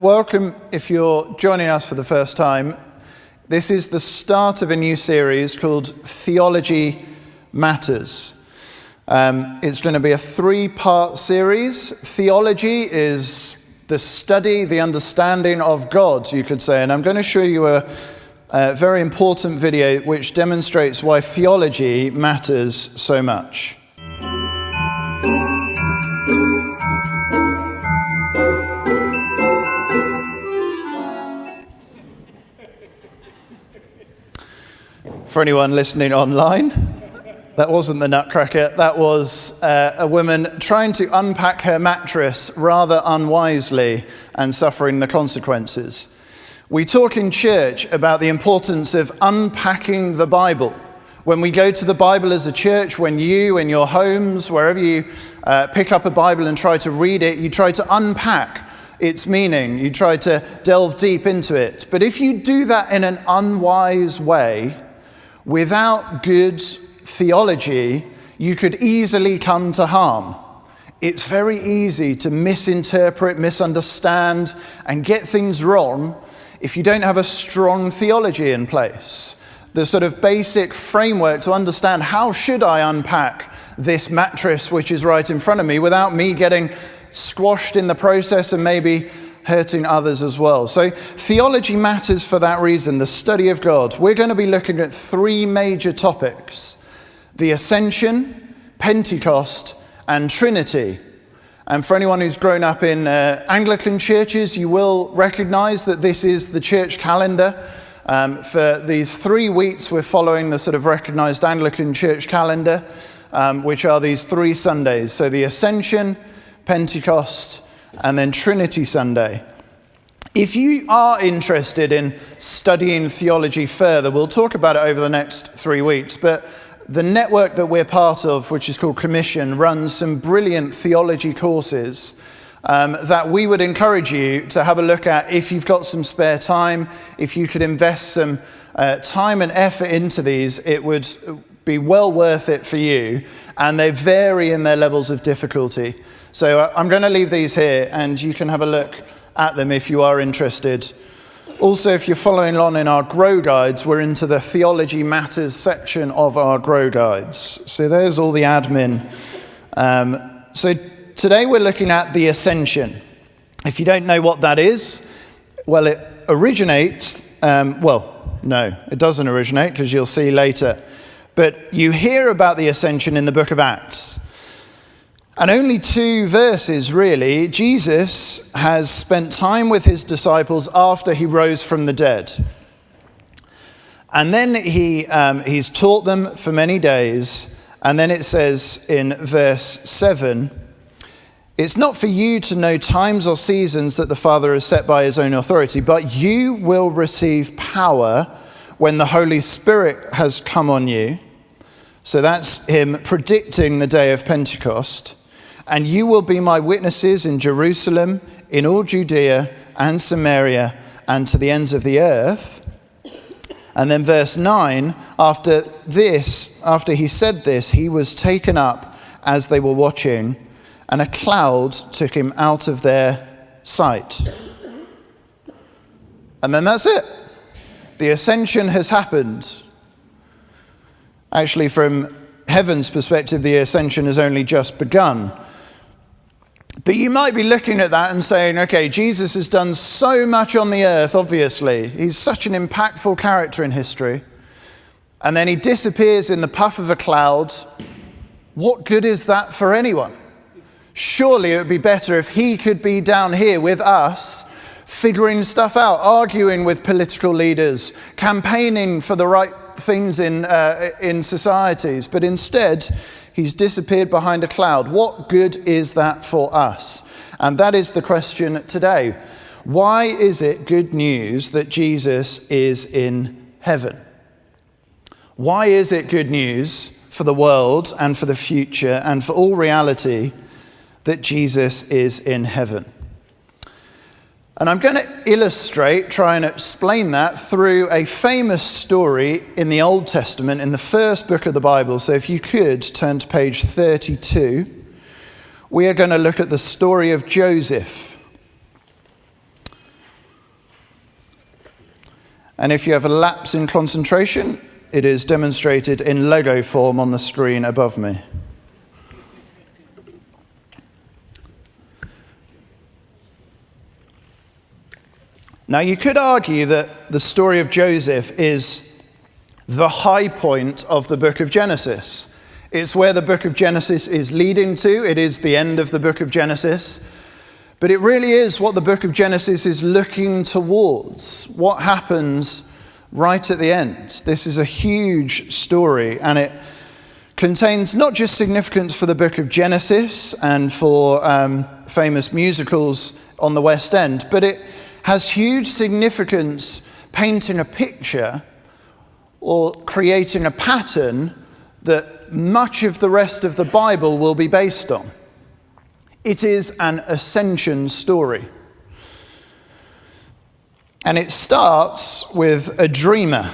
Welcome if you're joining us for the first time. This is the start of a new series called Theology Matters. It's going to be a three-part series. Theology is the study, the understanding of God, you could say. And I'm going to show you a very important video which demonstrates why theology matters so much. For anyone listening online, that wasn't the Nutcracker. That was a woman trying to unpack her mattress rather unwisely and suffering the consequences. We talk in church about the importance of unpacking the Bible. When we go to the Bible as a church, when you in your homes, wherever you pick up a Bible and try to read it, you try to unpack its meaning. You try to delve deep into it. But if you do that in an unwise way, without good theology, you could easily come to harm. It's very easy to misinterpret, misunderstand, and get things wrong if you don't have a strong theology in place. The sort of basic framework to understand how should I unpack this mattress which is right in front of me without me getting squashed in the process and maybe hurting others as well. So theology matters for that reason, the study of God. We're going to be looking at three major topics: the Ascension, Pentecost, and Trinity. And for anyone who's grown up in Anglican churches, you will recognize that this is the church calendar. For these 3 weeks, we're following the sort of recognized Anglican church calendar, which are these 3 Sundays. So the Ascension, Pentecost, and then Trinity Sunday. If you are interested in studying theology further, we'll talk about it over the next 3 weeks, but the network that we're part of, which is called Commission, runs some brilliant theology courses that we would encourage you to have a look at if you've got some spare time. If you could invest some time and effort into these, it would be well worth it for you, and they vary in their levels of difficulty. So I'm going to leave these here, and you can have a look at them if you are interested. Also, if you're following along in our Grow Guides, we're into the Theology Matters section of our Grow Guides. So there's all the admin. So today we're looking at the Ascension. If you don't know what that is, well, it originates, no, it doesn't originate, because you'll see later. But you hear about the Ascension in the book of Acts. And only 2 verses, really. Jesus has spent time with his disciples after he rose from the dead. And then he's taught them for many days. And then it says in verse 7, "It's not for you to know times or seasons that the Father has set by his own authority, but you will receive power when the Holy Spirit has come on you." So that's him predicting the day of Pentecost. "And you will be my witnesses in Jerusalem, in all Judea and Samaria, and to the ends of the earth." And then verse 9, after he said this, he was taken up as they were watching, and a cloud took him out of their sight. And then that's it. The Ascension has happened. Actually, from heaven's perspective, the Ascension has only just begun. But you might be looking at that and saying, okay, Jesus has done so much on the earth, obviously. He's such an impactful character in history. And then he disappears in the puff of a cloud. What good is that for anyone? Surely it would be better if he could be down here with us, figuring stuff out, arguing with political leaders, campaigning for the right things in societies. But instead, he's disappeared behind a cloud. What good is that for us? And that is the question today. Why is it good news that Jesus is in heaven? Why is it good news for the world and for the future and for all reality that Jesus is in heaven? And I'm going to try and explain that through a famous story in the Old Testament, in the first book of the Bible. So if you could turn to page 32, we are going to look at the story of Joseph. And if you have a lapse in concentration, it is demonstrated in Lego form on the screen above me. Now, you could argue that the story of Joseph is the high point of the book of Genesis. It's where the book of Genesis is leading to. It is the end of the book of Genesis. But it really is what the book of Genesis is looking towards. What happens right at the end. This is a huge story, and it contains not just significance for the book of Genesis and for famous musicals on the West End, but it has huge significance painting a picture or creating a pattern that much of the rest of the Bible will be based on. It is an ascension story. And it starts with a dreamer.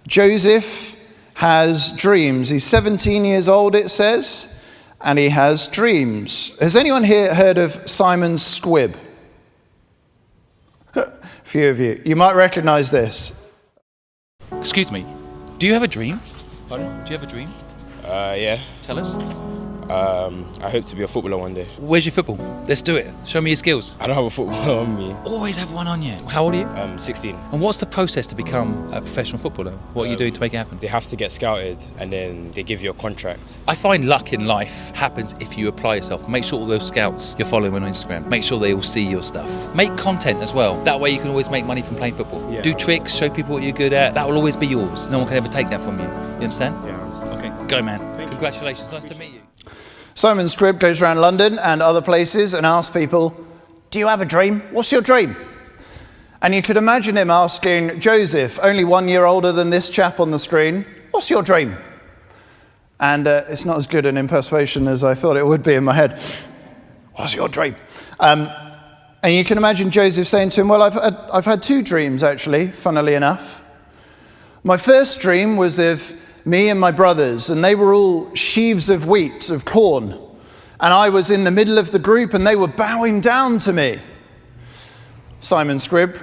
Joseph has dreams. He's 17 years old, it says, and he has dreams. Has anyone here heard of Simon's squib? A few of you. You might recognize this. Excuse me, do you have a dream? Pardon? Do you have a dream? Yeah. Tell us. I hope to be a footballer one day. Where's your football? Let's do it. Show me your skills. I don't have a football on me. Always have one on you. How old are you? 16. And what's the process to become a professional footballer? What are you doing to make it happen? They have to get scouted and then they give you a contract. I find luck in life happens if you apply yourself. Make sure all those scouts you're following on Instagram, make sure they all see your stuff. Make content as well. That way you can always make money from playing football. Yeah. Do tricks, show people what you're good at. That will always be yours. No one can ever take that from you. You understand? Yeah, I understand. Okay, go man. Thank you. Congratulations. Nice to meet you. Simon Scribb goes around London and other places and asks people, do you have a dream? What's your dream? And you could imagine him asking Joseph, only 1 year older than this chap on the screen, what's your dream? And it's not as good an impersonation as I thought it would be in my head. What's your dream? And you can imagine Joseph saying to him, well, I've had two dreams, actually, funnily enough. My first dream was of me and my brothers, and they were all sheaves of wheat, of corn. And I was in the middle of the group, and they were bowing down to me. Simon Scribb,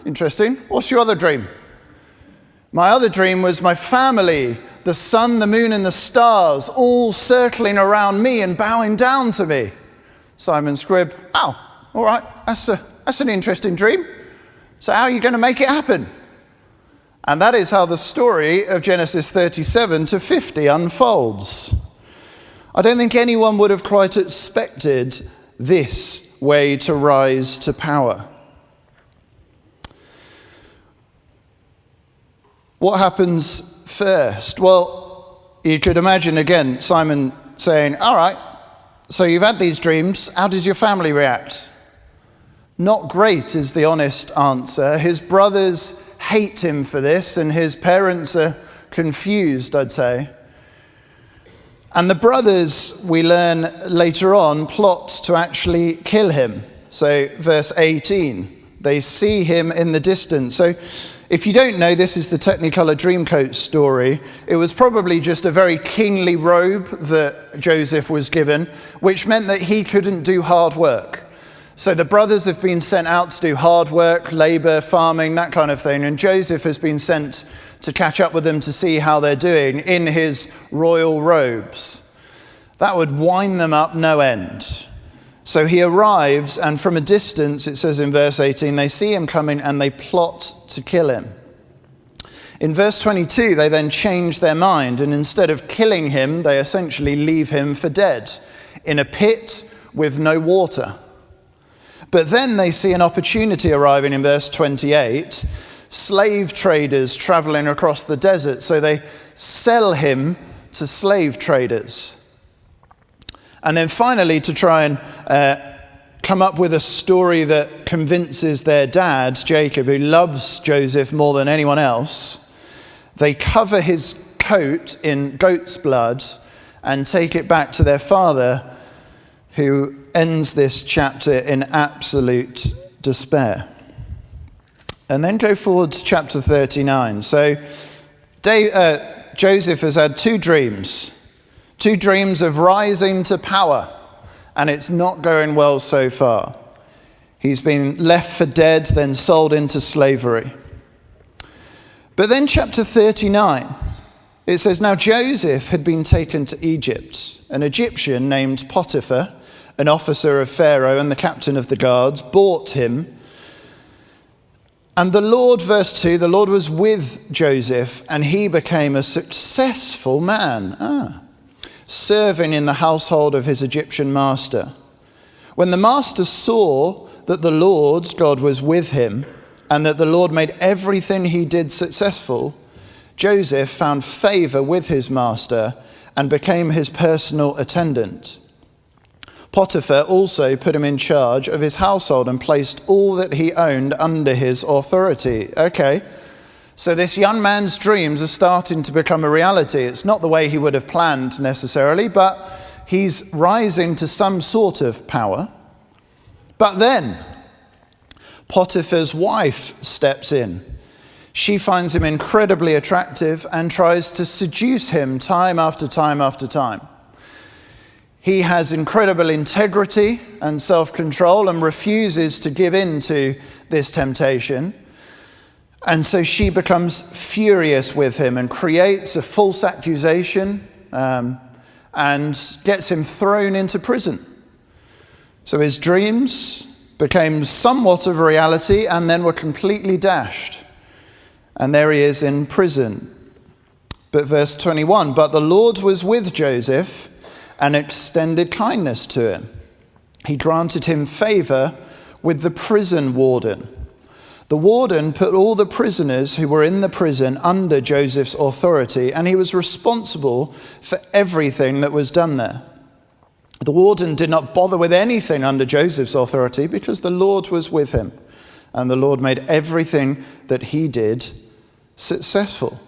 interesting. What's your other dream? My other dream was my family, the sun, the moon, and the stars, all circling around me and bowing down to me. Simon Scribb, oh, all right, that's an interesting dream. So how are you going to make it happen? And that is how the story of Genesis 37 to 50 unfolds. I don't think anyone would have quite expected this way to rise to power. What happens first? Well, you could imagine again Simon saying, all right, so you've had these dreams. How does your family react? Not great is the honest answer. His brothers hate him for this, and his parents are confused, I'd say. And the brothers, we learn later on, plot to actually kill him. So verse 18, they see him in the distance. So if you don't know, this is the Technicolor Dreamcoat story. It was probably just a very kingly robe that Joseph was given, which meant that he couldn't do hard work. So the brothers have been sent out to do hard work, labor, farming, that kind of thing. And Joseph has been sent to catch up with them to see how they're doing in his royal robes. That would wind them up no end. So he arrives, and from a distance, it says in verse 18, they see him coming and they plot to kill him. In verse 22, they then change their mind, and instead of killing him, they essentially leave him for dead in a pit with no water. But then they see an opportunity arriving in verse 28, slave traders traveling across the desert. So they sell him to slave traders. And then finally, to try and come up with a story that convinces their dad, Jacob, who loves Joseph more than anyone else, they cover his coat in goat's blood and take it back to their father, who ends this chapter in absolute despair. And then go forward to chapter 39. So Joseph has had two dreams of rising to power, and it's not going well so far. He's been left for dead, then sold into slavery. But then chapter 39, it says, now Joseph had been taken to Egypt. An Egyptian named Potiphar, an officer of Pharaoh and the captain of the guards, bought him. And the Lord, verse 2, the Lord was with Joseph, and he became a successful man, serving in the household of his Egyptian master. When the master saw that the Lord, God, was with him, and that the Lord made everything he did successful, Joseph found favor with his master and became his personal attendant. Potiphar also put him in charge of his household and placed all that he owned under his authority. Okay, so this young man's dreams are starting to become a reality. It's not the way he would have planned necessarily, but he's rising to some sort of power. But then Potiphar's wife steps in. She finds him incredibly attractive and tries to seduce him time after time after time. He has incredible integrity and self-control and refuses to give in to this temptation. And so she becomes furious with him and creates a false accusation and gets him thrown into prison. So his dreams became somewhat of a reality and then were completely dashed. And there he is in prison. But verse 21, but the Lord was with Joseph and extended kindness to him. He granted him favor with the prison warden. The warden put all the prisoners who were in the prison under Joseph's authority, and he was responsible for everything that was done there. The warden did not bother with anything under Joseph's authority because the Lord was with him, and the Lord made everything that he did successful.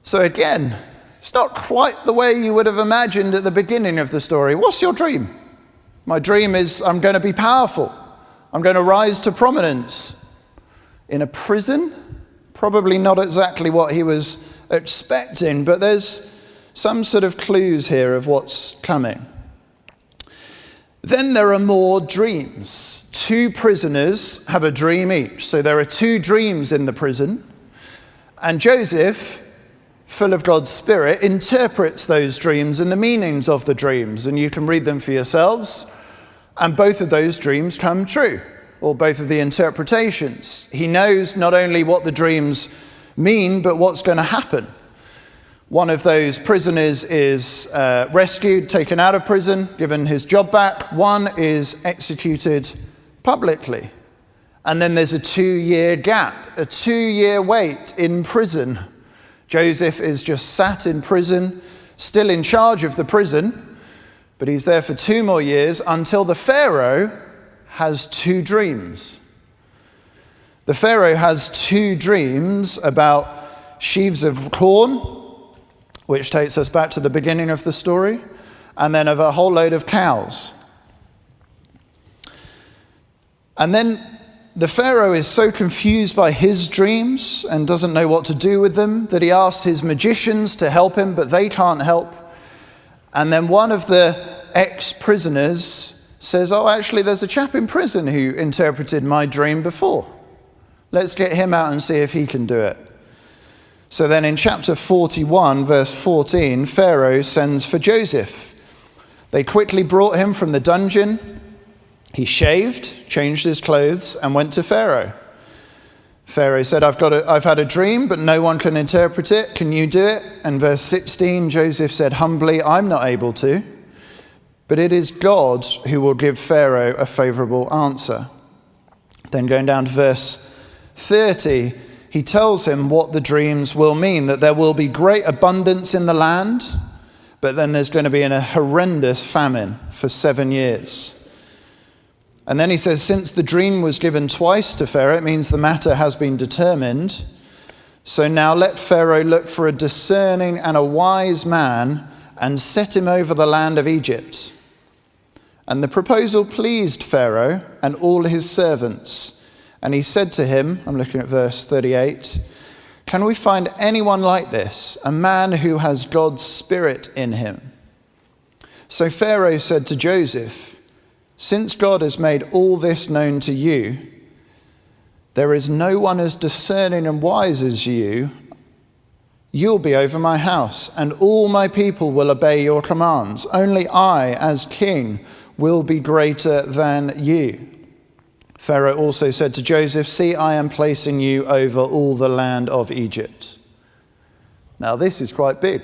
So again, it's not quite the way you would have imagined at the beginning of the story. What's your dream? My dream is I'm going to be powerful. I'm going to rise to prominence. In a prison? Probably not exactly what he was expecting, but there's some sort of clues here of what's coming. Then there are more dreams. 2 prisoners have a dream each. So there are 2 dreams in the prison. And Joseph, full of God's Spirit, interprets those dreams and the meanings of the dreams. And you can read them for yourselves. And both of those dreams come true, or both of the interpretations. He knows not only what the dreams mean, but what's going to happen. One of those prisoners is rescued, taken out of prison, given his job back. One is executed publicly. And then there's a 2-year gap, a 2-year wait in prison. Joseph is just sat in prison, still in charge of the prison, but he's there for 2 more years until the Pharaoh has 2 dreams. The Pharaoh has 2 dreams about sheaves of corn, which takes us back to the beginning of the story, and then of a whole load of cows. And then the Pharaoh is so confused by his dreams and doesn't know what to do with them that he asks his magicians to help him, but they can't help. And then one of the ex-prisoners says, oh, actually, there's a chap in prison who interpreted my dream before. Let's get him out and see if he can do it. So then in chapter 41, verse 14, Pharaoh sends for Joseph. They quickly brought him from the dungeon. He shaved, changed his clothes, and went to Pharaoh. Pharaoh said, I've had a dream, but no one can interpret it. Can you do it? And verse 16, Joseph said humbly, I'm not able to, but it is God who will give Pharaoh a favorable answer. Then going down to verse 30, he tells him what the dreams will mean, that there will be great abundance in the land, but then there's going to be a horrendous famine for 7 years. And then he says, since the dream was given twice to Pharaoh, it means the matter has been determined. So now let Pharaoh look for a discerning and a wise man and set him over the land of Egypt. And the proposal pleased Pharaoh and all his servants. And he said to him, I'm looking at verse 38, can we find anyone like this, a man who has God's Spirit in him? So Pharaoh said to Joseph, since God has made all this known to you, There is no one as discerning and wise as you. You'll be over my house, and all my people will obey your commands. Only I, as king, will be greater than you." Pharaoh also said to Joseph, "See, I am placing you over all the land of Egypt." Now, this is quite big.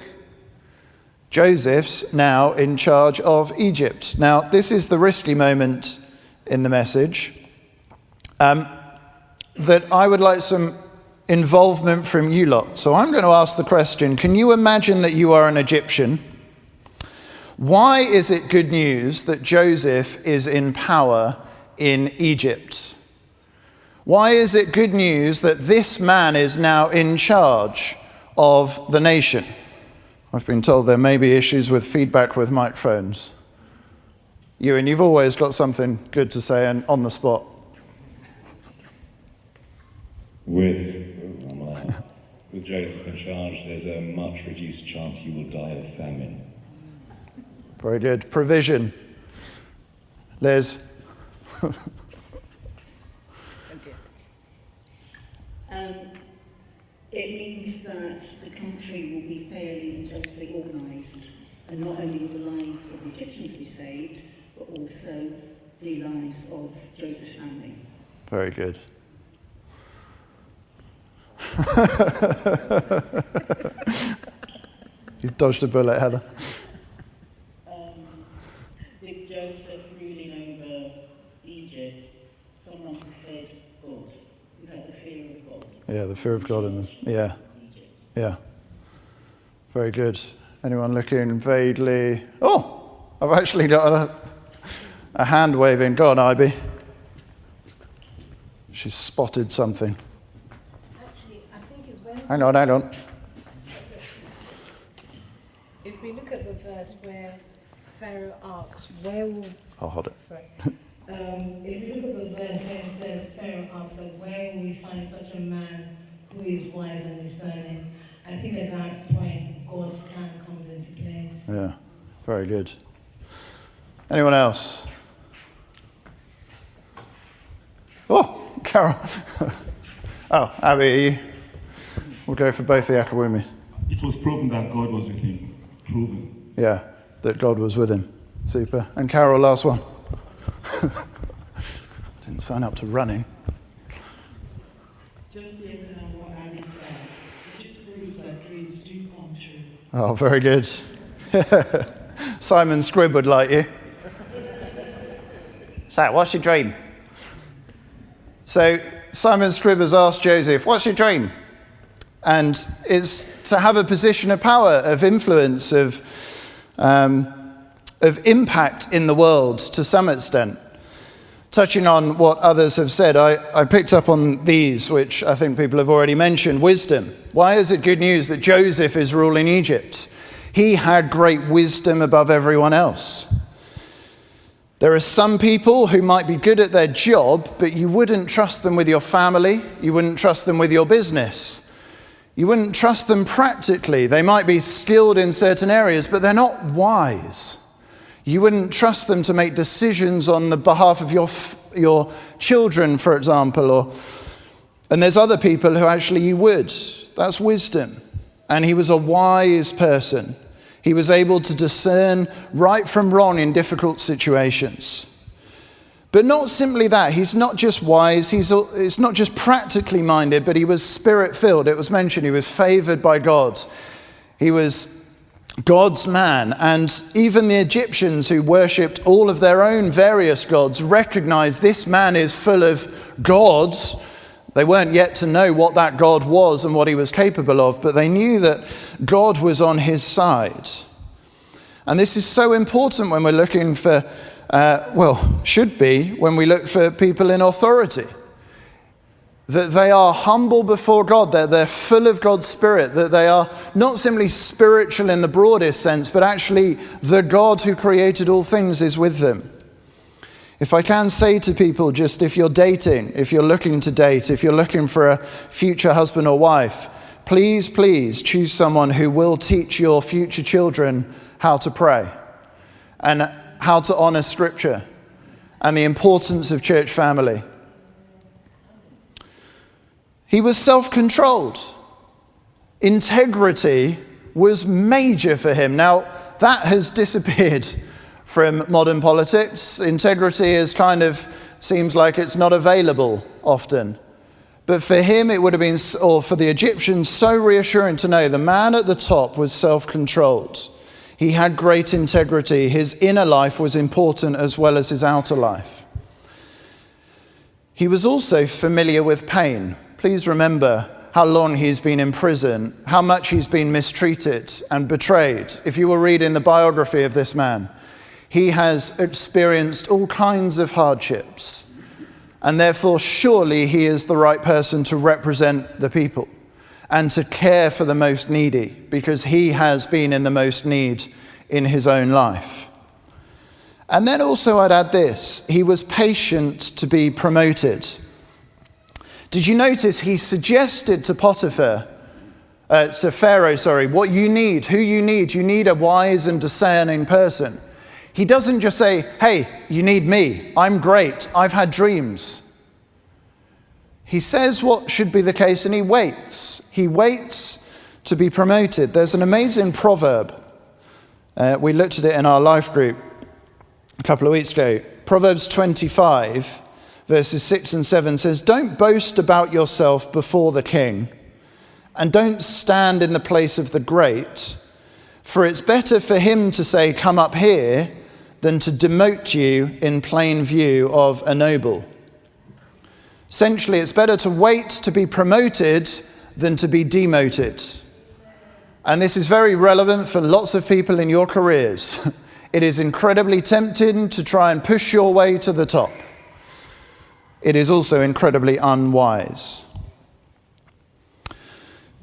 Joseph's now in charge of Egypt. Now, this is the risky moment in the message that I would like some involvement from you lot. So I'm going to ask the question, can you imagine that you are an Egyptian? Why is it good news that Joseph is in power in Egypt? Why is it good news that this man is now in charge of the nation? I've been told there may be issues with feedback with microphones. Ewan, you've always got something good to say and on the spot. With Joseph in charge, there's a much reduced chance you will die of famine. Very good. Provision. Liz. It means that the country will be fairly and justly organised, and not only will the lives of the Egyptians be saved, but also the lives of Joseph's family. Very good. You've dodged a bullet, Heather. With Joseph ruling over Egypt, someone who feared God, who had the fear of God. Yeah, the fear of God in them. Yeah. Yeah. Very good. Anyone looking vaguely? Oh, I've actually got a hand waving. Go on, Ivy. She's spotted something. Actually, I think it's when... Hang on. If we look at the verse where Pharaoh asks, where will... I'll hold it. Sorry. If you look at the verse where it said, Pharaoh asked, where will we find such a man who is wise and discerning? I think at that point, God's plan comes into place. Yeah, very good. Anyone else? Oh, Carol. Oh, Abby, are you? We'll go for both the Akawumi. It was proven that God was with him. Proven. Yeah, that God was with him. Super. And Carol, last one. Didn't sign up to running. Just building on what Ali said, it just proves that dreams do come true. Oh, very good. Simon Squibb would like you. So, what's your dream? So, Simon Squibb has asked Joseph, what's your dream? And it's to have a position of power, of influence, of impact in the world to some extent. Touching on what others have said, I picked up on these, which I think people have already mentioned. Wisdom. Why is it good news that Joseph is ruling Egypt? He had great wisdom above everyone else. There are some people who might be good at their job, but you wouldn't trust them with your family. You wouldn't trust them with your business. You wouldn't trust them practically. They might be skilled in certain areas, but they're not wise. You wouldn't trust them to make decisions on the behalf of your children, for example. And there's other people who actually you would. That's wisdom. And he was a wise person. He was able to discern right from wrong in difficult situations. But not simply that. He's not just wise. He's not just practically minded, but he was spirit-filled. It was mentioned he was favored by God. He was God's man. And even the Egyptians who worshipped all of their own various gods recognized this man is full of gods. They weren't yet to know what that God was and what he was capable of, but they knew that God was on his side. And this is so important when we're looking for, should be when we look for people in authority. That they are humble before God, that they're full of God's Spirit, that they are not simply spiritual in the broadest sense, but actually the God who created all things is with them. If I can say to people, just if you're dating, if you're looking to date, if you're looking for a future husband or wife, please choose someone who will teach your future children how to pray and how to honor Scripture and the importance of church family. He was self-controlled. Integrity was major for him. Now, that has disappeared from modern politics. Integrity is seems like it's not available often. But for him, it would have been, or for the Egyptians, so reassuring to know the man at the top was self-controlled. He had great integrity. His inner life was important as well as his outer life. He was also familiar with pain. Please remember how long he's been in prison, how much he's been mistreated and betrayed. If you will read in the biography of this man, he has experienced all kinds of hardships, and therefore surely he is the right person to represent the people and to care for the most needy, because he has been in the most need in his own life. And then also I'd add this: he was patient to be promoted. Did you notice he suggested to Pharaoh, what you need, who you need a wise and discerning person. He doesn't just say, hey, you need me, I'm great, I've had dreams. He says what should be the case, and he waits. He waits to be promoted. There's an amazing proverb. We looked at it in our life group a couple of weeks ago. Proverbs 25, verses 6 and 7 says, don't boast about yourself before the king, and don't stand in the place of the great, for it's better for him to say, come up here, than to demote you in plain view of a noble. Essentially, it's better to wait to be promoted than to be demoted. And this is very relevant for lots of people in your careers. It is incredibly tempting to try and push your way to the top. It is also incredibly unwise.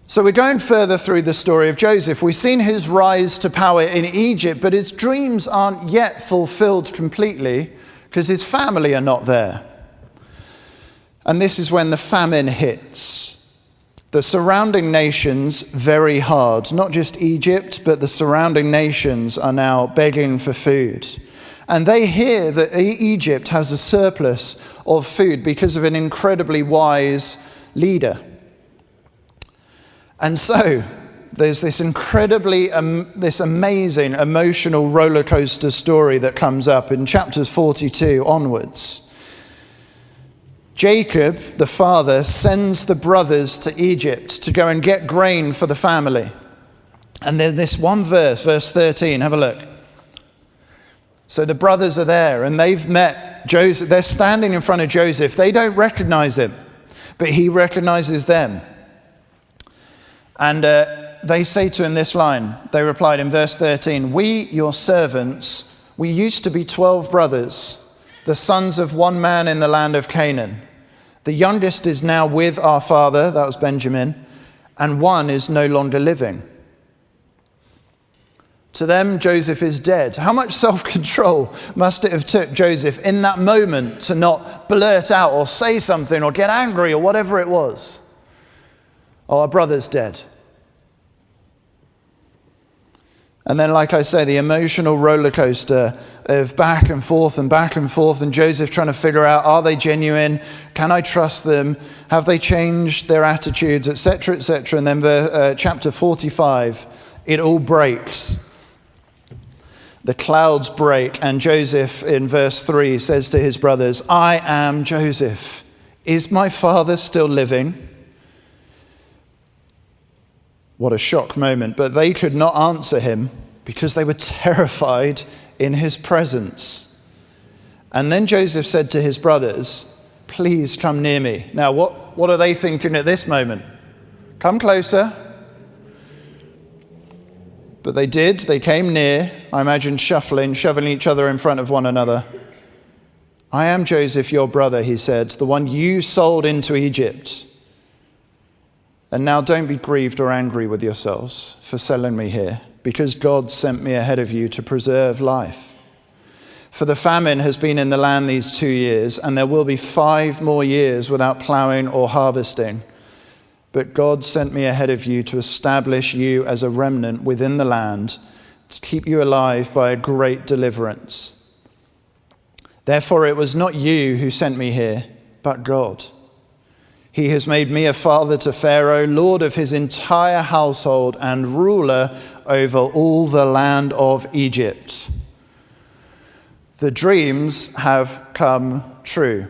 So we're going further through the story of Joseph. We've seen his rise to power in Egypt, but his dreams aren't yet fulfilled completely because his family are not there. And this is when the famine hits. The surrounding nations, very hard. Not just Egypt, but the surrounding nations are now begging for food. And they hear that Egypt has a surplus of food because of an incredibly wise leader. And so there's this this amazing emotional roller coaster story that comes up in chapters 42 onwards. Jacob, the father, sends the brothers to Egypt to go and get grain for the family. And then this one verse 13, have a look. So the brothers are there and they've met Joseph. They're standing in front of Joseph. They don't recognize him, but he recognizes them. And they say to him this line. They replied in verse 13, we, your servants, we used to be 12 brothers, the sons of one man in the land of Canaan. The youngest is now with our father, that was Benjamin, and one is no longer living. To them, Joseph is dead. How much self-control must it have took Joseph in that moment to not blurt out or say something or get angry or whatever it was? Oh, our brother's dead. And then, like I say, the emotional roller coaster of back and forth, and Joseph trying to figure out, are they genuine? Can I trust them? Have they changed their attitudes, etc., etc.? And then chapter 45, it all breaks. The clouds break, and Joseph, in verse 3, says to his brothers, I am Joseph. Is my father still living? What a shock moment. But they could not answer him because they were terrified in his presence. And then Joseph said to his brothers, please come near me. Now, what are they thinking at this moment? Come closer. But they did. They came near. I imagine shoving each other in front of one another. I am Joseph, your brother, he said, the one you sold into Egypt. And now don't be grieved or angry with yourselves for selling me here, because God sent me ahead of you to preserve life. For the famine has been in the land these 2 years, and there will be 5 more years without plowing or harvesting. But God sent me ahead of you to establish you as a remnant within the land, to keep you alive by a great deliverance. Therefore it was not you who sent me here, but God. He has made me a father to Pharaoh, lord of his entire household and ruler over all the land of Egypt. The dreams have come true,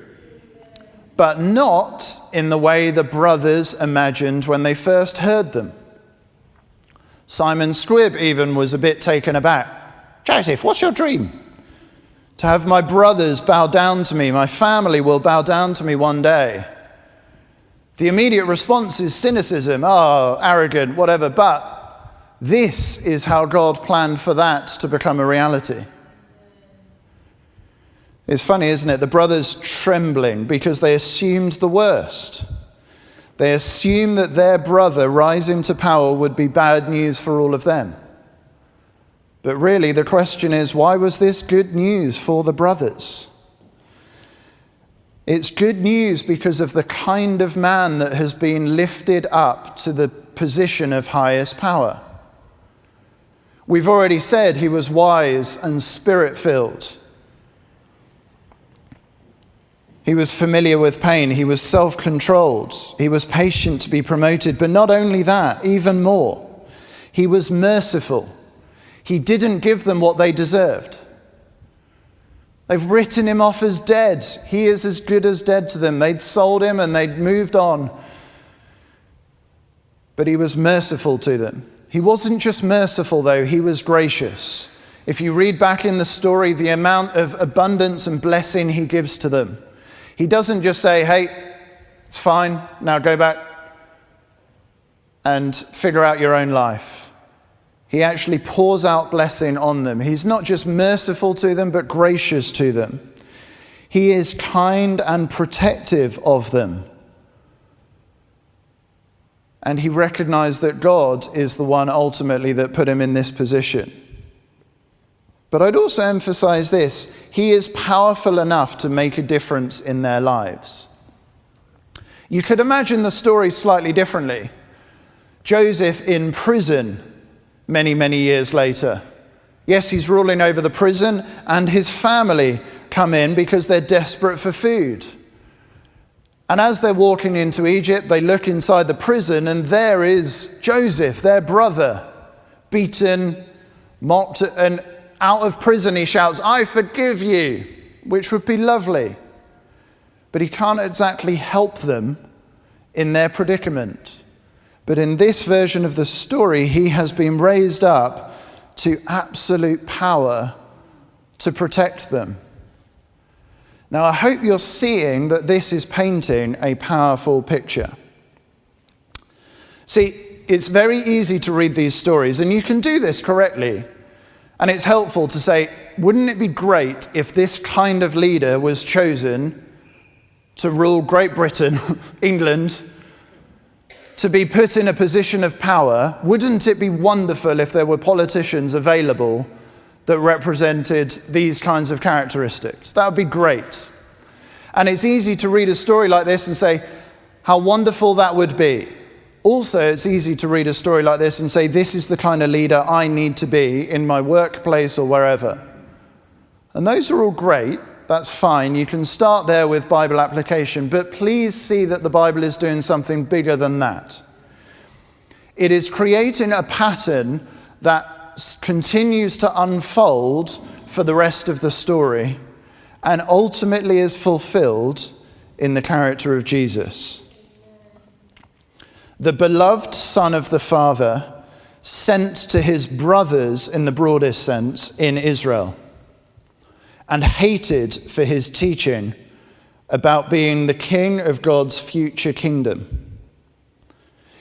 but not in the way the brothers imagined when they first heard them. Simon Squibb even was a bit taken aback. Joseph, what's your dream? To have my brothers bow down to me, my family will bow down to me one day. The immediate response is cynicism, arrogant, whatever, but this is how God planned for that to become a reality. It's funny, isn't it? The brothers trembling because they assumed the worst. They assumed that their brother rising to power would be bad news for all of them. But really, the question is, why was this good news for the brothers? It's good news because of the kind of man that has been lifted up to the position of highest power. We've already said he was wise and spirit-filled. He was familiar with pain. He was self-controlled. He was patient to be promoted. But not only that, even more, he was merciful. He didn't give them what they deserved. They've written him off as dead. He is as good as dead to them. They'd sold him and they'd moved on. But he was merciful to them. He wasn't just merciful, though. He was gracious. If you read back in the story, the amount of abundance and blessing he gives to them. He doesn't just say, hey, it's fine, now go back and figure out your own life. He actually pours out blessing on them. He's not just merciful to them, but gracious to them. He is kind and protective of them. And he recognized that God is the one ultimately that put him in this position. But I'd also emphasize this. He is powerful enough to make a difference in their lives. You could imagine the story slightly differently. Joseph in prison many, many years later. Yes, he's ruling over the prison, and his family come in because they're desperate for food. And as they're walking into Egypt, they look inside the prison, and there is Joseph, their brother, beaten, mocked, and out of prison he shouts, "I forgive you," which would be lovely. But he can't exactly help them in their predicament. But in this version of the story, he has been raised up to absolute power to protect them. Now, I hope you're seeing that this is painting a powerful picture. See, it's very easy to read these stories, and you can do this correctly. And it's helpful to say, wouldn't it be great if this kind of leader was chosen to rule Great Britain, England, to be put in a position of power? Wouldn't it be wonderful if there were politicians available that represented these kinds of characteristics? That would be great. And it's easy to read a story like this and say, how wonderful that would be. Also, it's easy to read a story like this and say, this is the kind of leader I need to be in my workplace or wherever. And those are all great. That's fine. You can start there with Bible application, but please see that the Bible is doing something bigger than that. It is creating a pattern that continues to unfold for the rest of the story and ultimately is fulfilled in the character of Jesus. The beloved Son of the Father, sent to his brothers in the broadest sense in Israel, and hated for his teaching about being the king of God's future kingdom.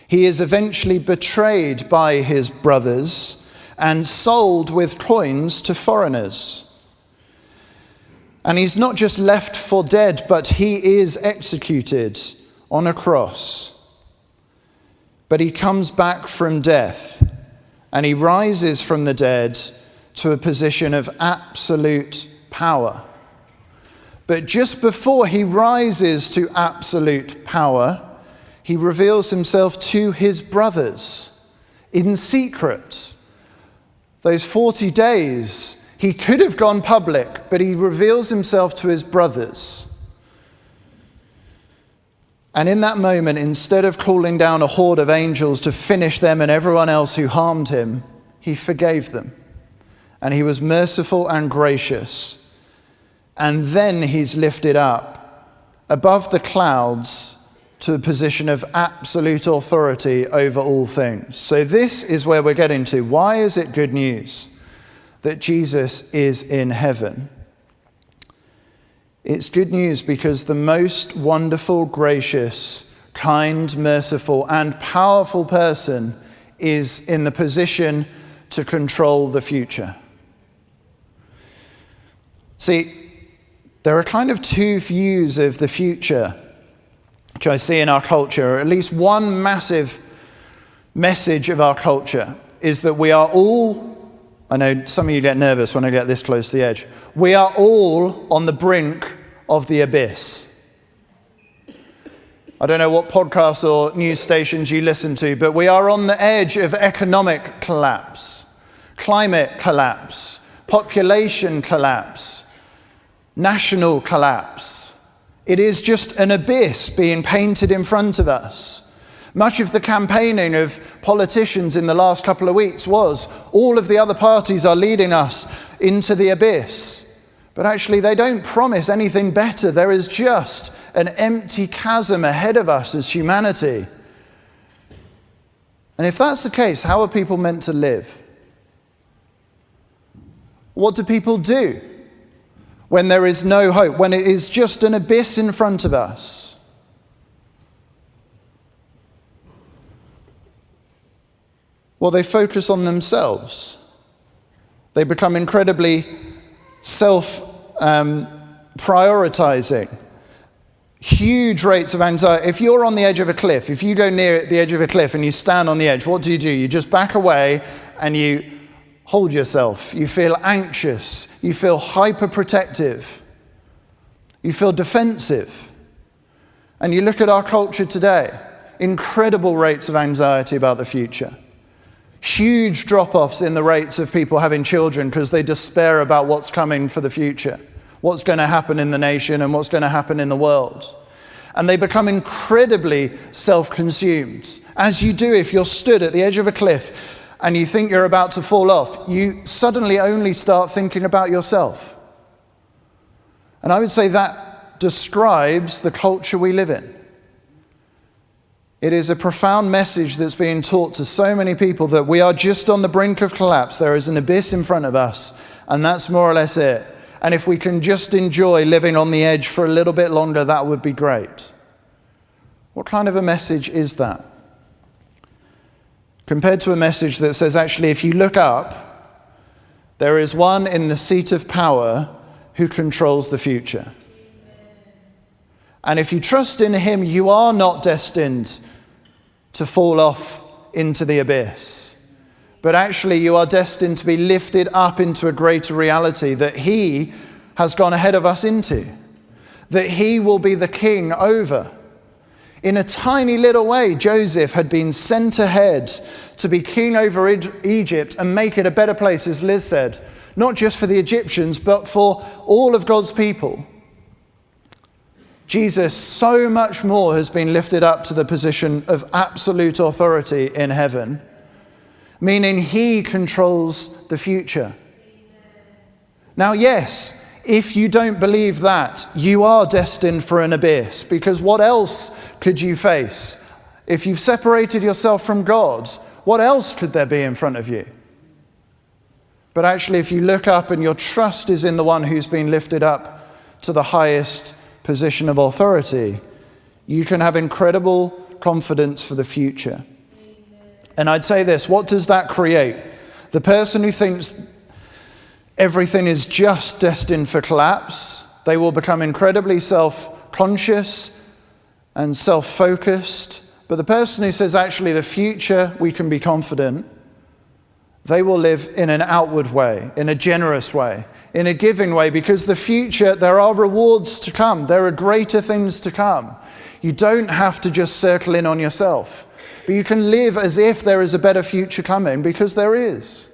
He is eventually betrayed by his brothers and sold with coins to foreigners. And he's not just left for dead, but he is executed on a cross. But he comes back from death, and he rises from the dead to a position of absolute power. But just before he rises to absolute power, he reveals himself to his brothers in secret. Those 40 days, he could have gone public, but he reveals himself to his brothers. And in that moment, instead of calling down a horde of angels to finish them and everyone else who harmed him, he forgave them. And he was merciful and gracious. And then he's lifted up above the clouds to a position of absolute authority over all things. So this is where we're getting to. Why is it good news that Jesus is in heaven? It's good news because the most wonderful, gracious, kind, merciful, and powerful person is in the position to control the future. See, there are kind of two views of the future which I see in our culture, or at least one massive message of our culture is that we are all, I know some of you get nervous when I get this close to the edge, we are all on the brink of the abyss. I don't know what podcasts or news stations you listen to, but we are on the edge of economic collapse, climate collapse, population collapse, national collapse. It is just an abyss being painted in front of us. Much of the campaigning of politicians in the last couple of weeks was all of the other parties are leading us into the abyss. But actually they don't promise anything better. There is just an empty chasm ahead of us as humanity. And if that's the case, how are people meant to live? What do people do when there is no hope, when it is just an abyss in front of us? Well, they focus on themselves. They become incredibly self-prioritizing. Huge rates of anxiety. If you're on the edge of a cliff, if you go near the edge of a cliff and you stand on the edge, what do? You just back away and you hold yourself. You feel anxious. You feel hyper-protective. You feel defensive. And you look at our culture today, incredible rates of anxiety about the future. Huge drop-offs in the rates of people having children because they despair about what's coming for the future, what's going to happen in the nation and what's going to happen in the world. And they become incredibly self-consumed. As you do if you're stood at the edge of a cliff and you think you're about to fall off, you suddenly only start thinking about yourself. And I would say that describes the culture we live in. It is a profound message that's being taught to so many people that we are just on the brink of collapse. There is an abyss in front of us, and that's more or less it. And if we can just enjoy living on the edge for a little bit longer, that would be great. What kind of a message is that? Compared to a message that says, actually, if you look up, there is one in the seat of power who controls the future. And if you trust in him, you are not destined to fall off into the abyss. But actually, you are destined to be lifted up into a greater reality that he has gone ahead of us into. That he will be the king over. In a tiny little way, Joseph had been sent ahead to be king over Egypt and make it a better place, as Liz said. Not just for the Egyptians, but for all of God's people. Jesus, so much more, has been lifted up to the position of absolute authority in heaven, meaning he controls the future. Now, yes, if you don't believe that, you are destined for an abyss, because what else could you face? If you've separated yourself from God, what else could there be in front of you? But actually, if you look up and your trust is in the one who's been lifted up to the highest position of authority, you can have incredible confidence for the future. And I'd say this, what does that create? The person who thinks everything is just destined for collapse, they will become incredibly self-conscious and self-focused. But the person who says, actually, the future, we can be confident, they will live in an outward way, in a generous way, in a giving way, because the future, there are rewards to come. There are greater things to come. You don't have to just circle in on yourself, but you can live as if there is a better future coming, because there is.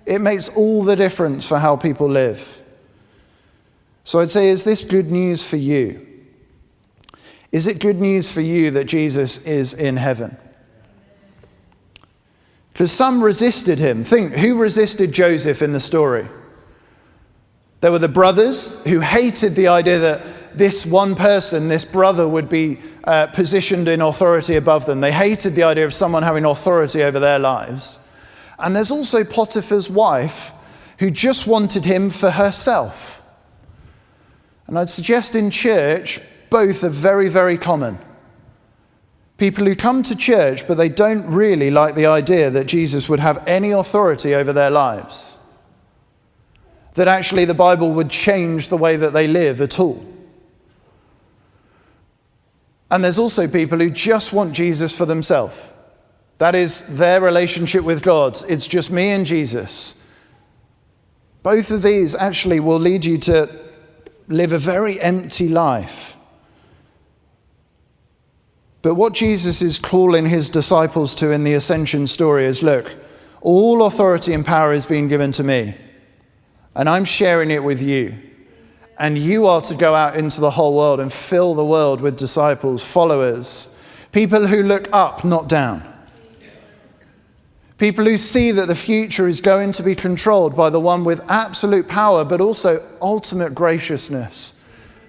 It makes all the difference for how people live. So I'd say, is this good news for you? Is it good news for you that Jesus is in heaven? Because some resisted him. Think, who resisted Joseph in the story? There were the brothers who hated the idea that this one person, this brother, would be positioned in authority above them. They hated the idea of someone having authority over their lives. And there's also Potiphar's wife, who just wanted him for herself. And I'd suggest in church, both are very, very common. People who come to church, but they don't really like the idea that Jesus would have any authority over their lives. That actually the Bible would change the way that they live at all. And there's also people who just want Jesus for themselves. That is their relationship with God. It's just me and Jesus. Both of these actually will lead you to live a very empty life. But what Jesus is calling his disciples to in the Ascension story is, look, all authority and power is being given to me, and I'm sharing it with you. And you are to go out into the whole world and fill the world with disciples, followers, people who look up, not down. People who see that the future is going to be controlled by the one with absolute power, but also ultimate graciousness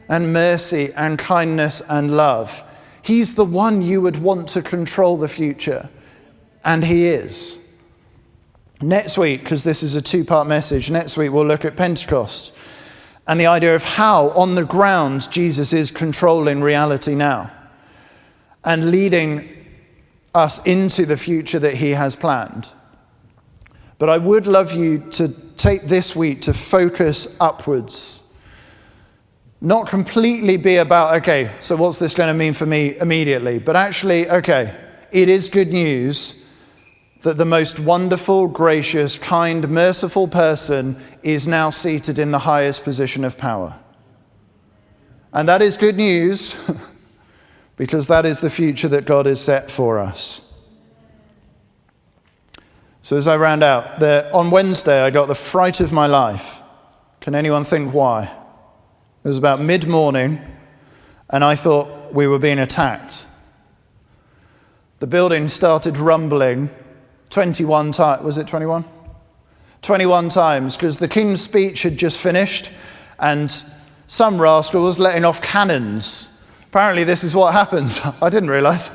and mercy and kindness and love. He's the one you would want to control the future, and he is. Next week, because this is a two-part message, next week we'll look at Pentecost and the idea of how, on the ground, Jesus is controlling reality now and leading us into the future that he has planned. But I would love you to take this week to focus upwards. Not completely be about, okay, so what's this going to mean for me immediately? But actually, okay, it is good news that the most wonderful, gracious, kind, merciful person is now seated in the highest position of power. And that is good news because that is the future that God has set for us. So as I round out, on Wednesday I got the fright of my life. Can anyone think why? It was about mid-morning, and I thought we were being attacked. The building started rumbling 21 times. Was it 21? 21 times, because the King's speech had just finished, and some rascal was letting off cannons. Apparently this is what happens. I didn't realize.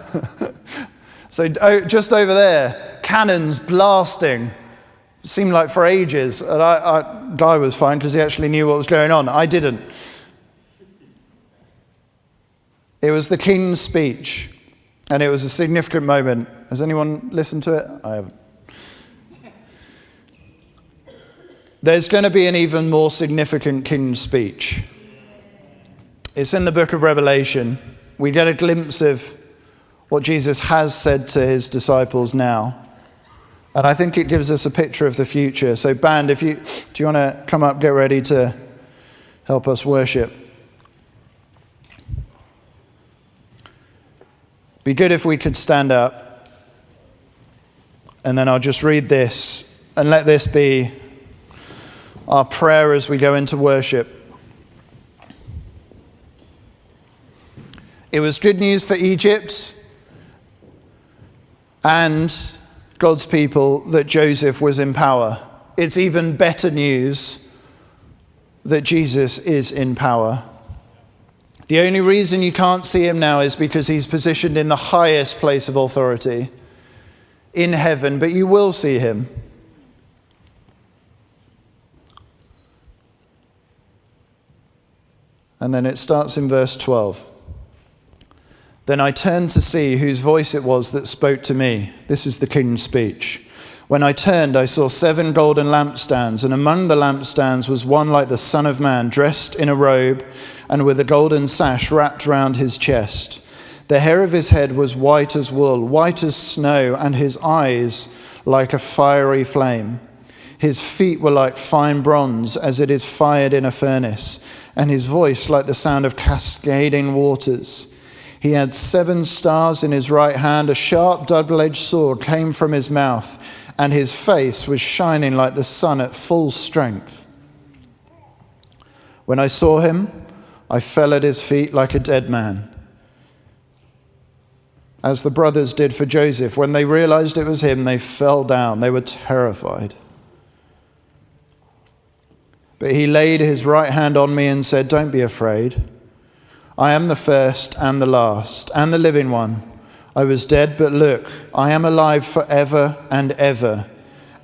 So just over there, cannons blasting. It seemed like for ages. And Guy was fine because he actually knew what was going on. I didn't. It was the King's speech, and it was a significant moment. Has anyone listened to it? I haven't. There's going to be an even more significant King's speech. It's in the book of Revelation. We get a glimpse of what Jesus has said to his disciples now. And I think it gives us a picture of the future. So band, do you want to come up, get ready to help us worship? Be good if we could stand up, and then I'll just read this and let this be our prayer as we go into worship. It was good news for Egypt and God's people that Joseph was in power. It's even better news that Jesus is in power. The only reason you can't see him now is because he's positioned in the highest place of authority in heaven, but you will see him. And then it starts in verse 12. Then I turned to see whose voice it was that spoke to me. This is the King's speech. When I turned, I saw 7 golden lampstands, and among the lampstands was one like the Son of Man, dressed in a robe and with a golden sash wrapped round his chest. The hair of his head was white as wool, white as snow, and his eyes like a fiery flame. His feet were like fine bronze, as it is fired in a furnace, and his voice like the sound of cascading waters. He had 7 stars in his right hand, a sharp double-edged sword came from his mouth, and his face was shining like the sun at full strength. When I saw him, I fell at his feet like a dead man. as the brothers did for Joseph. When they realized it was him, they fell down. They were terrified. But he laid his right hand on me and said, "Don't be afraid. I am the first and the last and the living one. I was dead, but look, I am alive forever and ever,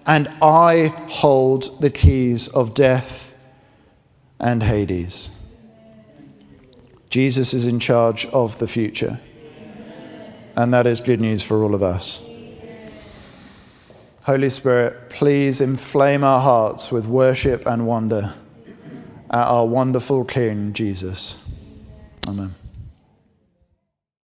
and I hold the keys of death and Hades." Jesus is in charge of the future, and that is good news for all of us. Holy Spirit, please inflame our hearts with worship and wonder at our wonderful King, Jesus. Amen.